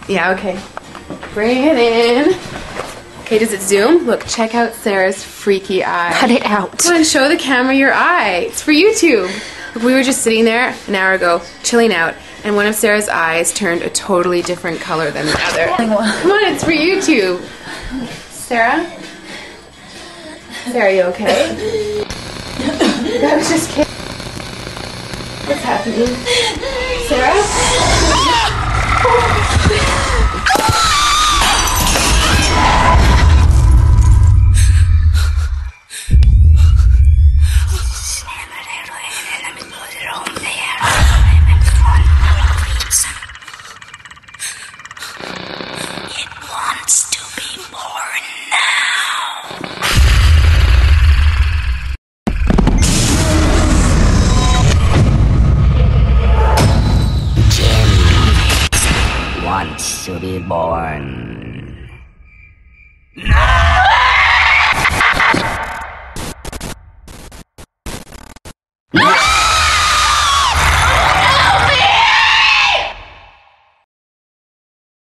Yeah, okay. Bring it in. Okay, does it zoom? Look, check out Sarah's freaky eye. Cut it out. Come on, show the camera your eye. It's for YouTube. Look, we were just sitting there an hour ago, chilling out, and one of Sarah's eyes turned a totally different color than the other. Come on, it's for YouTube. Sarah? Sarah, are you okay? I was just kidding. What's happening? Sarah? It wants to be born now. Jim wants to be born. No!